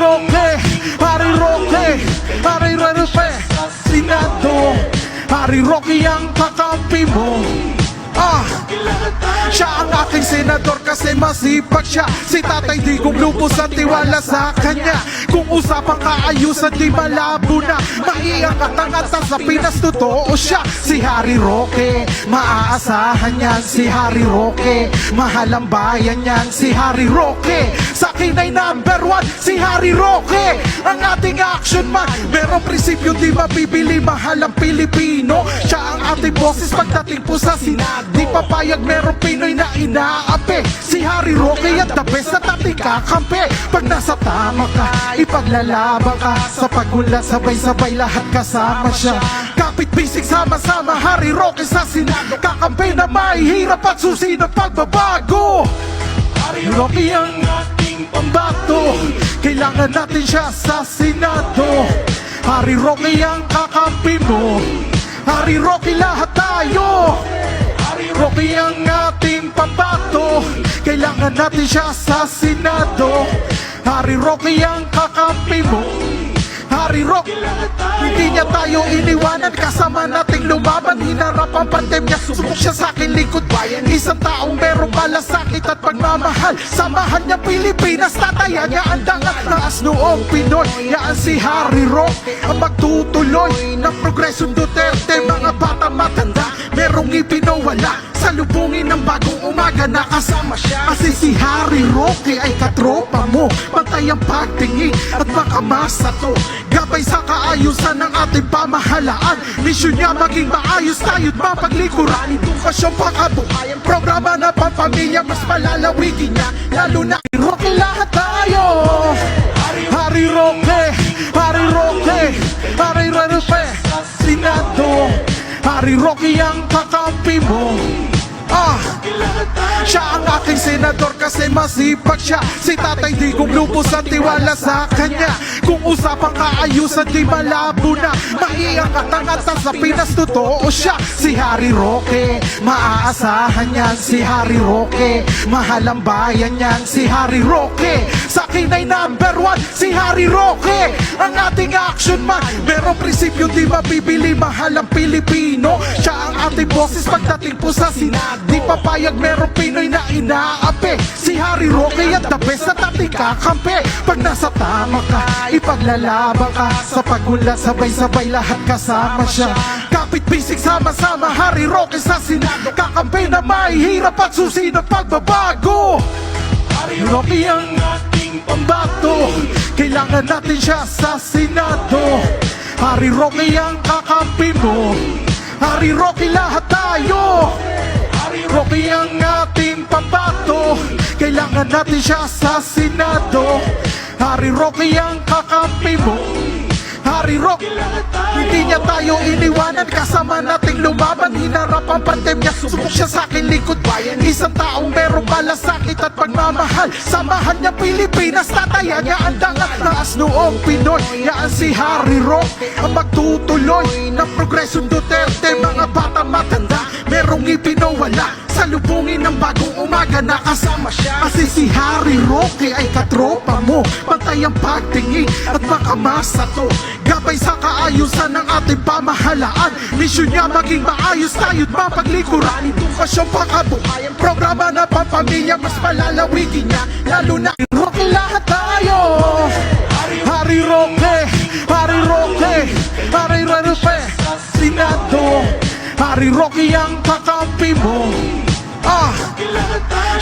Roque, Harry Roque, Harry Roque, Senado, Harry Roque ang kakampi mo. Siya ang aking senador kasi masipag siya. Si Tatay Digong lubos ang tiwala sa kanya. Kung usapang kaayusan di malabo na. Maiangat ang atas sa Pinas, totoo siya. Si Harry Roque, maaasahan yan. Si Harry Roque, mahal ang bayan yan. Si Harry Roque, sa akin ay number one. Si Harry Roque, ang ating action man. Merong prinsipyo di mabibili, mahal ang Pilipino. Siya ang ating boses pagdating po sa Senado. Di papayag merong Pinoy na inaapi. Si Harry Roque at the best at ating kakampi. Pag nasa tama ka, ipaglalaban ka. Sa pagulat, sabay-sabay lahat kasama siya. Kapit bisig sama-sama, Harry Roque sa Senado. Kakampi na mahihirap at susi ng pagbabago. Harry Roque ang ating pambato. Kailangan natin siya sa Senado. Harry Roque ang kakampi mo. Harry Roque lahat tayo. Roque ang ating pambato. Kailangan natin siya sa Senado. Harry Roque ang kakampi mo. Harry Roque, hindi niya tayo iniwanan. Kasama nating lumaban, hinarap ang pandemya. Subok siya sa akin lingkod bayan. Isang taong merong malasakit at pagmamahal. Samahan niya Pilipinas, tataya niya ang dangal. Taas noong Pinoy, yaan si Harry Roque ang magtutuloy ng progresong Duterte. Mga bata matanda, merong ipinawala. Salubungin ng bagong umaga, nakasama siya. Kasi si Harry Roque ay katropa mo. Pantay ang pagtingin at makamasa to. Gabay sa kaayusan ng ating pamahalaan. Misyon niya maging maayos tayo't mapaglikuran. Edukasyon pakabuhayan, programa na pampamilya, mas malalawigin niya. Lalo na Roque lahat tayo. Harry Roque, Harry Roque, Harry Roque, Senado. Harry Roque ang kakampi mo. Siya ang aking senador kasi masipag siya. Si Tatay Digong lubos ang tiwala sa kanya. Kung usapang kaayusan di malabo na. Maiangat ang atas sa Pinas, totoo siya. Si Harry Roque, maaasahan yan. Si Harry Roque, mahal ang bayan yan. Si Harry Roque, sa akin ay number one. Si Harry Roque, ang ating action man. Merong prinsipyo di mabibili, mahal ang Pilipino. Siya ang ating boses pagdating po sa Senado. Di papayag merong Pinoy na inaapi. Si Harry Roque at the best at ating kakampi. Pag nasa tama ka, ipaglalaban ka. Sa pagulat, sabay-sabay lahat kasama siya. Kapit bisig sama-sama, Harry Roque sa Senado. Kakampi na mahihirap at susi ng pagbabago. Harry Roque ang ating pambato. Kailangan natin siya sa Senado. Harry Roque ang kakampi mo. Harry Roque lahat tayo. Roque ang ating pambato. Kailangan natin siya sa Senado. Harry Roque ang kakampi mo. Harry Roque, hindi niya tayo iniwanan. Kasama nating lumaban, hinarap ang pandemya. Subok siya sa akin lingkod bayan. Isang taong merong malasakit at pagmamahal. Samahan niya Pilipinas, tataya niya ang dangal. Taas noong Pinoy, yaan si Harry Roque ang magtutuloy ng progresong Duterte. Mga bata matanda, merong ipinawala. Salubungin ng bagong umaga, nakasama siya. Kasi si Harry Roque ay katropa mo. Pantay ang pagtingin at makamasa to. Gabay sa kaayusan ng ating pamahalaan. Misyon niya maging maayos tayo't mapaglikuran. Edukasyon pakabuhayan, programa na pampamilya, mas malalawigin niya. Lalo na Roque lahat tayo. Harry Roque, Harry Roque, Harry Roque, Senado. Harry Roque ang kakampi mo.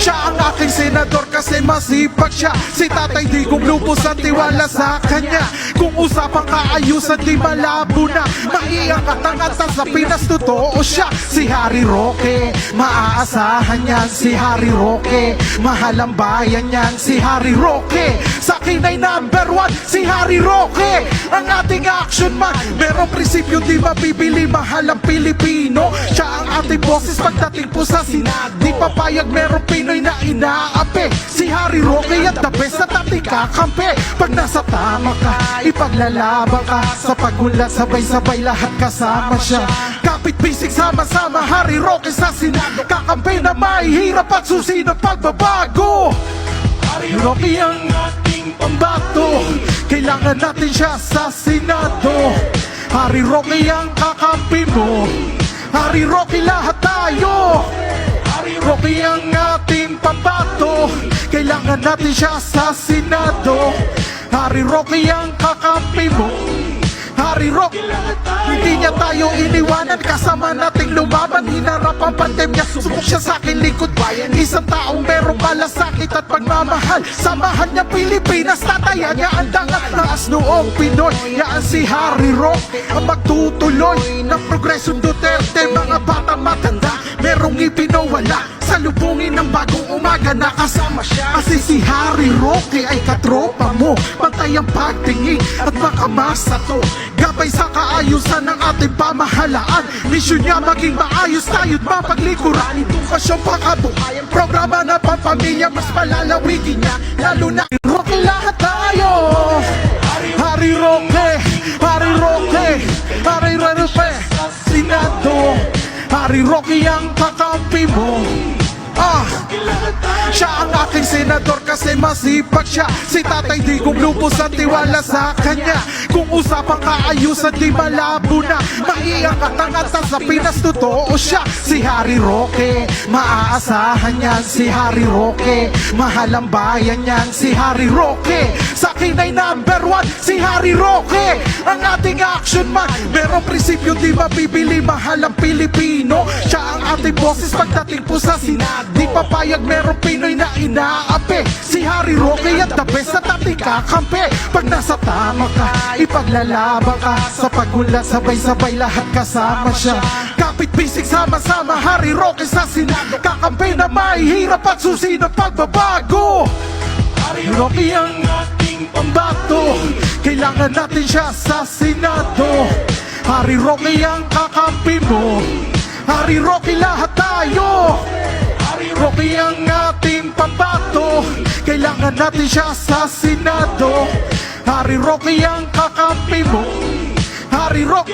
Siya ang aking senador kasi masipag siya. Si Tatay Digong lubos ang tiwala sa kanya. Kung usapang kaayusan di malabo na. Maiangat ang atas sa Pinas, totoo siya. Si Harry Roque, maaasahan yan. Si Harry Roque, mahal ang bayan yan. Si Harry Roque, sa akin ay number one. Si Harry Roque, ang ating action man. Merong prinsipyo di mabibili, mahal ang Pilipino. Siya ang ating boses pagdating po sa Senado. Di papayag merong Pinoy na inaapi. Si Harry Roque at the best at ating kakampi. Pag nasa tama ka, ipaglalaban ka. Sa pagulat, sabay-sabay lahat kasama siya. Kapit bisig sama-sama, Harry Roque sa Senado. Kakampi na mahihirap at susi ng pagbabago. Harry Roque ang ating pambato. kailangan natin siya sa Senado. Harry Roque ang kakampi mo, Harry Roque lahat tayo. Harry Roque ang ating pambato, kailangan natin siya sa Senado. Harry Roque ang kakampi mo, Harry Roque. Hindi niya tayo iniwanan, kasama nating lumaban. Hinarap ang pandemya, subok siya sa akin likod bayan. Isang taong merong malasakit at pagmamahal, samahan niya Pilipinas, tataya niya ang dangal. Taas noong Pinoy, yaan si Harry Roque ang magtutuloy ng progresong Duterte. Mga batang matanda, merong ipinawala, salubungin ng bagong umaga, nakasama siya. Kasi si Harry Roque ay katropa mo, pantay ang pagtingin at makamasa to. Gabay sa kaayusan ng ating pamahalaan, misyon niya maging maayos tayo't mapaglikuran. Edukasyong pakabuhayan, programa na pampamilya, mas palalawigin niya, lalo na Roque lahat tayo. Harry Roque, Harry Roque, Harry Roque, Senado. Harry Roque ang kakampi mo. Siya ang aking senador kasi masipag siya. Si Tatay Digong lubos at tiwala sa kanya. Kung usapang kaayusan di malabo na, maiangat ang atas sa Pinas, totoo siya. Si Harry Roque, maaasahan yan si Harry Roque. Mahal ang bayan yan si Harry Roque. Sa akin ay number 1 si Harry Roque, ang ating action man. Merong prinsipyo di mabibili, mahal ang Pilipino. Siya ang ating boses pagdating po sa Senado. Di papayag merong Pinoy na inaapi. Si Harry Roque at the best at ating kakampi. Pag nasa tama ka, ipaglalaban ka. Sa pagulat, sabay-sabay lahat kasama siya. Kapit bisig, sama-sama, Harry Roque sa Senado. Kakampi na mahihirap at susi ng pagbabago. Harry Roque ang ating pambato, kailangan natin siya sa Senado. Harry Roque ang kakampi mo, Harry Roque lahat tayo. Harry Roque ang ating pambato, kailangan natin siya sa Senado. Harry Roque ang kakampi mo, Harry Roque.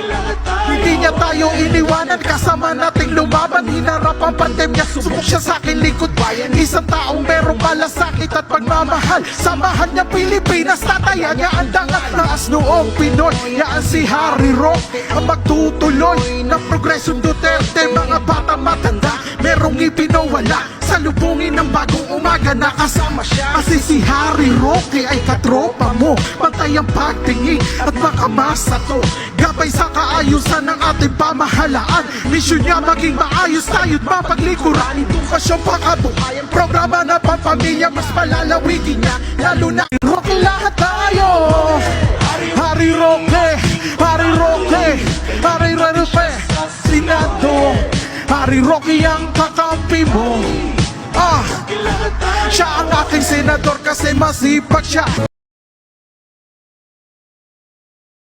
Hindi niya tayo iniwanan, kasama nating lumaban. Hinarap ang pandemya, subok siya sa akin likod bayan. Isang taong merong malasakit at pagmamahal, samahan niya Pilipinas, tataya niya ang dangal. Taas noong Pinoy, yaan si Harry Roque ang magtutuloy ng progresong Duterte. Mga batang matanda, merong ipinawala, salubungin ng bagong umaga, nakasama siya. Kasi si Harry Roque ay katropa mo, pantay ang pagtingin at makamasa to. Gabay sa kaayusan ng ating pamahalaan, misyon niya maging maayos tayo't mapaglikuran. Edukasyong pakabuhayan, programa na pampamilya, mas palalawigin niya, lalo na Roque lahat tayo. Harry Roque, Harry Roque, Harry Roque, Senado. Harry Roque ang kakampi mo. Siya ang aking senador kasi masipag siya.